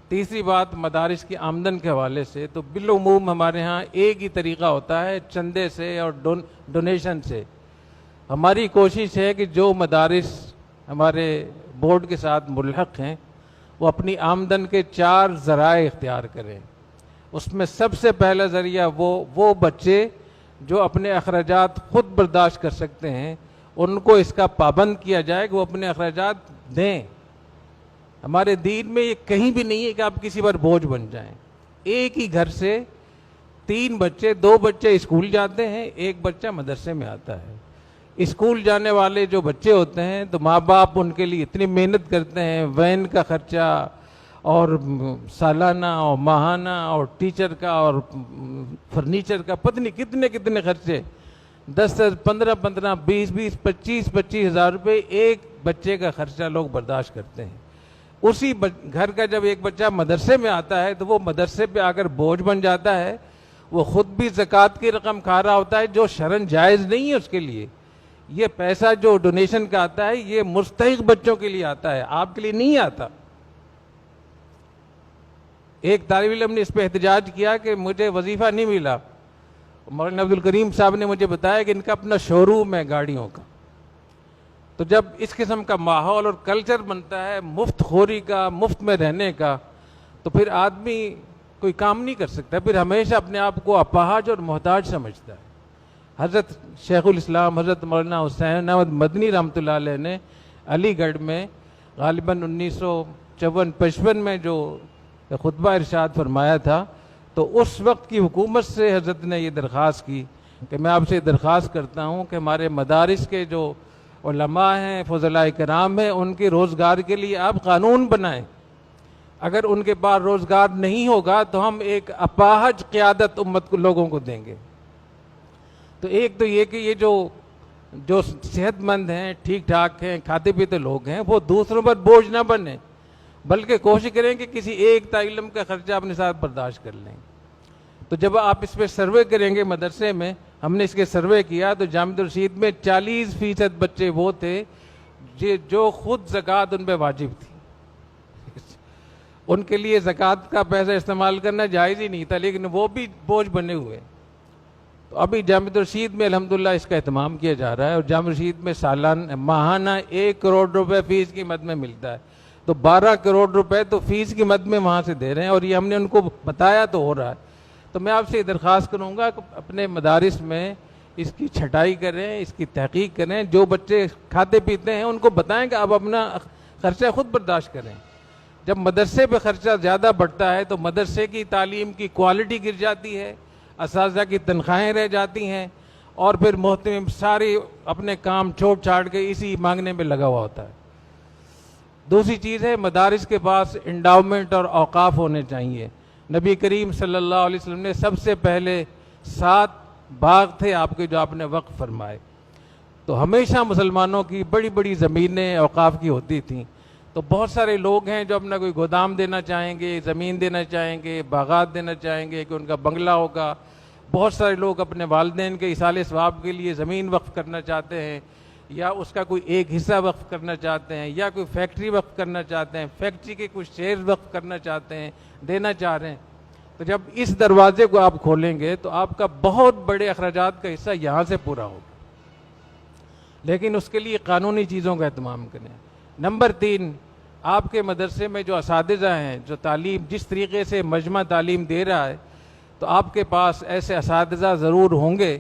تیسری بات مدارس کی آمدن کے حوالے سے، تو بالعموم ہمارے ہاں ایک ہی طریقہ ہوتا ہے، چندے سے اور ڈونیشن سے۔ ہماری کوشش ہے کہ جو مدارس ہمارے بورڈ کے ساتھ ملحق ہیں وہ اپنی آمدن کے 4 ذرائع اختیار کریں۔ اس میں سب سے پہلا ذریعہ وہ بچے جو اپنے اخراجات خود برداشت کر سکتے ہیں، ان کو اس کا پابند کیا جائے کہ وہ اپنے اخراجات دیں۔ ہمارے دین میں یہ کہیں بھی نہیں ہے کہ آپ کسی پر بوجھ بن جائیں۔ ایک ہی گھر سے 3 بچے، 2 بچے اسکول جاتے ہیں، 1 بچہ مدرسے میں آتا ہے۔ اسکول جانے والے جو بچے ہوتے ہیں تو ماں باپ ان کے لیے اتنی محنت کرتے ہیں، وین کا خرچہ اور سالانہ اور ماہانہ اور ٹیچر کا اور فرنیچر کا، پتہ نہیں کتنے خرچے، 10 15 15 20 20 25 ہزار روپے ایک بچے کا خرچہ لوگ برداشت کرتے ہیں۔ اسی گھر کا جب ایک بچہ مدرسے میں آتا ہے تو وہ مدرسے پہ آ کر بوجھ بن جاتا ہے، وہ خود بھی زکوٰۃ کی رقم کھا رہا ہوتا ہے جو شرعاً جائز نہیں ہے اس کے لیے۔ یہ پیسہ جو ڈونیشن کا آتا ہے یہ مستحق بچوں کے لیے آتا ہے، آپ کے لیے نہیں آتا۔ ایک طالب علم نے اس پہ احتجاج کیا کہ مجھے وظیفہ نہیں ملا۔ مولانا عبدالکریم صاحب نے مجھے بتایا کہ ان کا اپنا شو روم ہے گاڑیوں کا۔ تو جب اس قسم کا ماحول اور کلچر بنتا ہے مفت خوری کا، مفت میں رہنے کا، تو پھر آدمی کوئی کام نہیں کر سکتا، پھر ہمیشہ اپنے آپ کو اپاہج اور محتاج سمجھتا ہے۔ حضرت شیخ الاسلام حضرت مولانا حسین احمد مدنی رحمۃ اللہ علیہ نے علی گڑھ میں غالباً 1954-55 میں جو خطبہ ارشاد فرمایا تھا، تو اس وقت کی حکومت سے حضرت نے یہ درخواست کی کہ میں آپ سے درخواست کرتا ہوں کہ ہمارے مدارس کے جو علماء ہیں، فضلاء کرام ہیں، ان کے روزگار کے لیے آپ قانون بنائیں۔ اگر ان کے پاس روزگار نہیں ہوگا تو ہم ایک اپاہج قیادت امت کو لوگوں کو دیں گے۔ تو ایک تو یہ کہ یہ جو صحت مند ہیں، ٹھیک ٹھاک ہیں، کھاتے پیتے لوگ ہیں، وہ دوسروں پر بوجھ نہ بنیں، بلکہ کوشش کریں کہ کسی ایک طالب علم کا خرچہ اپنے ساتھ برداشت کر لیں۔ تو جب آپ اس پہ سروے کریں گے مدرسے میں، ہم نے اس کے سروے کیا تو جامعۃ الرشید میں 40% بچے وہ تھے جو خود زکوٰۃ ان پہ واجب تھی، ان کے لیے زکوٰۃ کا پیسہ استعمال کرنا جائز ہی نہیں تھا، لیکن وہ بھی بوجھ بنے ہوئے۔ تو ابھی جامعۃ الرشید میں الحمدللہ اس کا اہتمام کیا جا رہا ہے، اور جامعۃ الرشید میں ماہانہ 1 کروڑ روپے فیس کی مد میں ملتا ہے، تو 12 کروڑ روپے تو فیس کی مد میں وہاں سے دے رہے ہیں، اور یہ ہم نے ان کو بتایا تو ہو رہا ہے۔ تو میں آپ سے درخواست کروں گا کہ اپنے مدارس میں اس کی چھٹائی کریں، اس کی تحقیق کریں، جو بچے کھاتے پیتے ہیں ان کو بتائیں کہ آپ اپنا خرچہ خود برداشت کریں۔ جب مدرسے پہ خرچہ زیادہ بڑھتا ہے تو مدرسے کی تعلیم کی کوالٹی گر جاتی ہے، اساتذہ کی تنخواہیں رہ جاتی ہیں، اور پھر محتمم سارے اپنے کام چھوڑ چھاڑ کے اسی مانگنے میں لگا ہوا ہوتا ہے۔ دوسری چیز ہے مدارس کے پاس انڈاؤمنٹ اور اوقاف ہونے چاہیے۔ نبی کریم صلی اللہ علیہ وسلم نے سب سے پہلے 7 باغ تھے آپ کے جو آپ نے وقف فرمائے، تو ہمیشہ مسلمانوں کی بڑی بڑی زمینیں اوقاف کی ہوتی تھیں۔ تو بہت سارے لوگ ہیں جو اپنا کوئی گودام دینا چاہیں گے، زمین دینا چاہیں گے، باغات دینا چاہیں گے کہ ان کا بنگلہ ہوگا۔ بہت سارے لوگ اپنے والدین کے ایصال ثواب کے لیے زمین وقف کرنا چاہتے ہیں، یا اس کا کوئی ایک حصہ وقف کرنا چاہتے ہیں، یا کوئی فیکٹری وقف کرنا چاہتے ہیں، فیکٹری کے کچھ شیئر وقف کرنا چاہتے ہیں، دینا چاہ رہے ہیں۔ تو جب اس دروازے کو آپ کھولیں گے تو آپ کا بہت بڑے اخراجات کا حصہ یہاں سے پورا ہوگا، لیکن اس کے لیے قانونی چیزوں کا اہتمام کریں۔ نمبر 3، آپ کے مدرسے میں جو اساتذہ ہیں، جو تعلیم جس طریقے سے مجمع تعلیم دے رہا ہے، تو آپ کے پاس ایسے اساتذہ ضرور ہوں گے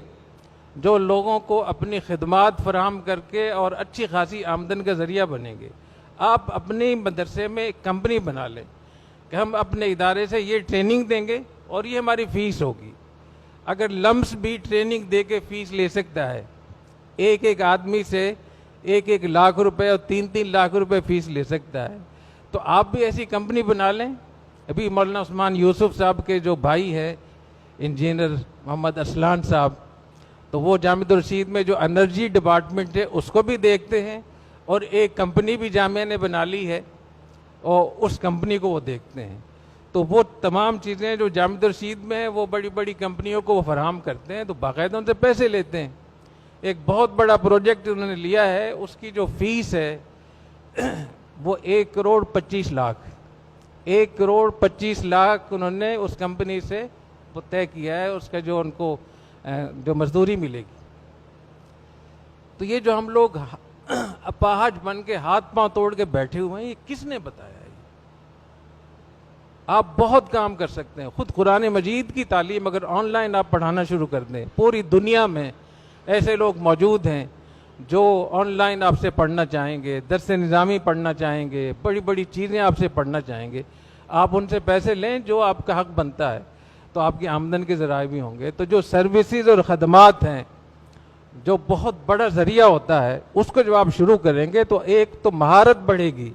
جو لوگوں کو اپنی خدمات فراہم کر کے اور اچھی خاصی آمدن کا ذریعہ بنیں گے۔ آپ اپنے مدرسے میں ایک کمپنی بنا لیں کہ ہم اپنے ادارے سے یہ ٹریننگ دیں گے اور یہ ہماری فیس ہوگی۔ اگر لمس بھی ٹریننگ دے کے فیس لے سکتا ہے، ایک آدمی سے 1 لاکھ روپے اور 3 لاکھ روپے فیس لے سکتا ہے، تو آپ بھی ایسی کمپنی بنا لیں۔ ابھی مولانا عثمان یوسف صاحب کے جو بھائی ہے انجینئر محمد اسلان صاحب، تو وہ جامعۃ الرشید میں جو انرجی ڈپارٹمنٹ ہے اس کو بھی دیکھتے ہیں، اور ایک کمپنی بھی جامعہ نے بنا لی ہے اور اس کمپنی کو وہ دیکھتے ہیں۔ تو وہ تمام چیزیں جو جامعۃ الرشید میں ہیں وہ بڑی بڑی کمپنیوں کو وہ فراہم کرتے ہیں، تو باقاعدہ ان سے پیسے لیتے ہیں۔ ایک بہت بڑا پروجیکٹ انہوں نے لیا ہے، اس کی جو فیس ہے وہ 1 کروڑ 25 لاکھ، 1,25,00,000 انہوں نے اس کمپنی سے طے کیا ہے اس کا جو ان کو جو مزدوری ملے گی. تو یہ جو ہم لوگ اپاہج بن کے ہاتھ پاؤں توڑ کے بیٹھے ہوئے ہیں، یہ کس نے بتایا ہے؟ آپ بہت کام کر سکتے ہیں. خود قرآن مجید کی تعلیم اگر آن لائن آپ پڑھانا شروع کر دیں، پوری دنیا میں ایسے لوگ موجود ہیں جو آن لائن آپ سے پڑھنا چاہیں گے، درس نظامی پڑھنا چاہیں گے، بڑی بڑی چیزیں آپ سے پڑھنا چاہیں گے. آپ ان سے پیسے لیں جو آپ کا حق بنتا ہے، تو آپ کی آمدن کے ذرائع بھی ہوں گے. تو جو سروسز اور خدمات ہیں، جو بہت بڑا ذریعہ ہوتا ہے، اس کو جب آپ شروع کریں گے تو ایک تو مہارت بڑھے گی،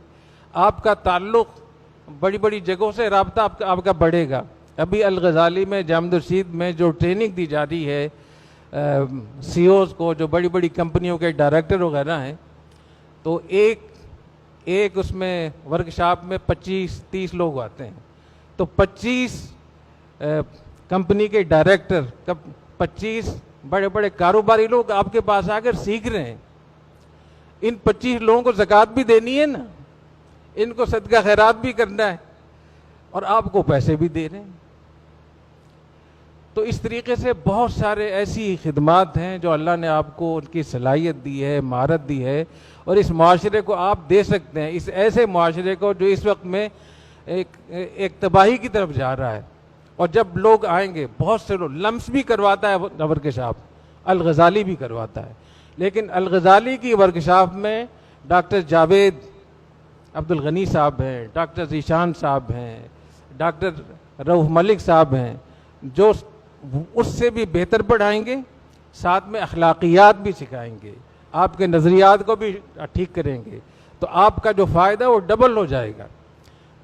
آپ کا تعلق بڑی بڑی جگہوں سے رابطہ آپ کا بڑھے گا. ابھی الغزالی میں جامع رشید میں جو ٹریننگ دی جا رہی ہے سی اوز کو، جو بڑی بڑی کمپنیوں کے ڈائریکٹر وغیرہ ہیں، تو ایک اس میں ورکشاپ میں 25-30 لوگ آتے ہیں. تو 25 کمپنی کے ڈائریکٹر، 25 بڑے بڑے کاروباری لوگ آپ کے پاس آ کر سیکھ رہے ہیں. ان 25 لوگوں کو زکوٰۃ بھی دینی ہے نا، ان کو صدقہ خیرات بھی کرنا ہے، اور آپ کو پیسے بھی دے رہے ہیں. تو اس طریقے سے بہت سارے ایسی خدمات ہیں جو اللہ نے آپ کو ان کی صلاحیت دی ہے، مہارت دی ہے، اور اس معاشرے کو آپ دے سکتے ہیں. اس ایسے معاشرے کو جو اس وقت میں ایک تباہی کی طرف جا رہا ہے. اور جب لوگ آئیں گے، بہت سے لوگ لمس بھی کرواتا ہے ورکشاپ، الغزالی بھی کرواتا ہے، لیکن الغزالی کی ورکشاپ میں ڈاکٹر جاوید عبدالغنی صاحب ہیں، ڈاکٹر ذیشان صاحب ہیں، ڈاکٹر رؤف ملک صاحب ہیں، جو اس سے بھی بہتر پڑھائیں گے، ساتھ میں اخلاقیات بھی سکھائیں گے، آپ کے نظریات کو بھی ٹھیک کریں گے. تو آپ کا جو فائدہ وہ ڈبل ہو جائے گا.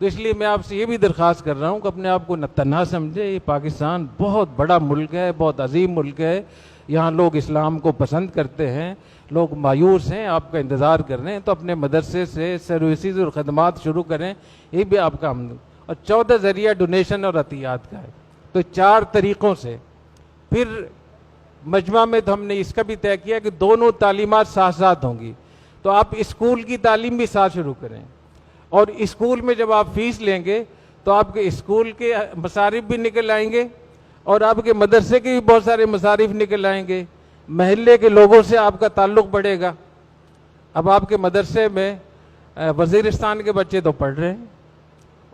تو اس لیے میں آپ سے یہ بھی درخواست کر رہا ہوں کہ اپنے آپ کو نہ تنہا سمجھے. یہ پاکستان بہت بڑا ملک ہے، بہت عظیم ملک ہے. یہاں لوگ اسلام کو پسند کرتے ہیں، لوگ مایوس ہیں، آپ کا انتظار کر رہے ہیں. تو اپنے مدرسے سے سروسز اور خدمات شروع کریں، یہ بھی آپ کا اور 14 ذریعہ ڈونیشن اور عطیات کا ہے. تو 4 طریقوں سے پھر مجمع میں تو ہم نے اس کا بھی طے کیا کہ دونوں تعلیمات ساتھ ساتھ ہوں گی. تو آپ اسکول کی تعلیم بھی ساتھ شروع کریں، اور اسکول میں جب آپ فیس لیں گے تو آپ کے اسکول کے مصارف بھی نکل آئیں گے، اور آپ کے مدرسے کے بھی بہت سارے مصارف نکل آئیں گے. محلے کے لوگوں سے آپ کا تعلق بڑھے گا. اب آپ کے مدرسے میں وزیرستان کے بچے تو پڑھ رہے ہیں،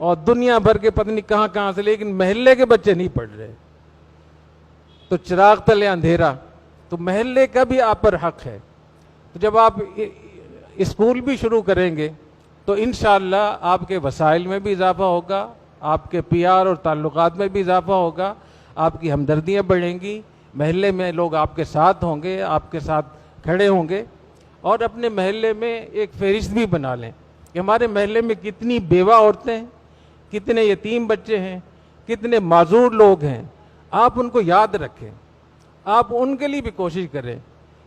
اور دنیا بھر کے پتہ نہیں کہاں کہاں سے، لیکن محلے کے بچے نہیں پڑھ رہے. تو چراغ تلے اندھیرا. تو محلے کا بھی آپ پر حق ہے. تو جب آپ اسکول بھی شروع کریں گے تو انشاءاللہ آپ کے وسائل میں بھی اضافہ ہوگا، آپ کے پیار اور تعلقات میں بھی اضافہ ہوگا، آپ کی ہمدردیاں بڑھیں گی. محلے میں لوگ آپ کے ساتھ ہوں گے، آپ کے ساتھ کھڑے ہوں گے. اور اپنے محلے میں ایک فہرست بھی بنا لیں کہ ہمارے محلے میں کتنی بیوہ عورتیں ہیں، کتنے یتیم بچے ہیں، کتنے معذور لوگ ہیں. آپ ان کو یاد رکھیں، آپ ان کے لیے بھی کوشش کریں.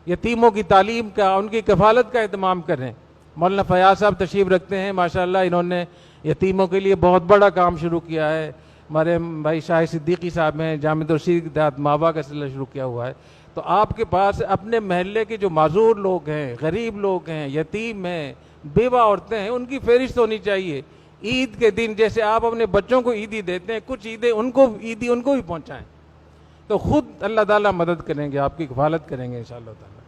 یتیموں کی تعلیم کا، ان کی کفالت کا اہتمام کریں. مولانا فیاض صاحب تشریف رکھتے ہیں، ماشاءاللہ انہوں نے یتیموں کے لیے بہت بڑا کام شروع کیا ہے. ہمارے بھائی شاہ صدیقی صاحب ہیں، جامع رشید کے تحت ماں کا سلسلہ شروع کیا ہوا ہے. تو آپ کے پاس اپنے محلے کے جو معذور لوگ ہیں، غریب لوگ ہیں، یتیم ہیں، بیوہ عورتیں ہیں، ان کی فہرست ہونی چاہیے. عید کے دن جیسے آپ اپنے بچوں کو عیدی دیتے ہیں، کچھ عیدیں ان کو بھی پہنچائیں. تو خود اللہ تعالیٰ مدد کریں گے، آپ کی کفالت کریں گے انشاءاللہ تعالیٰ.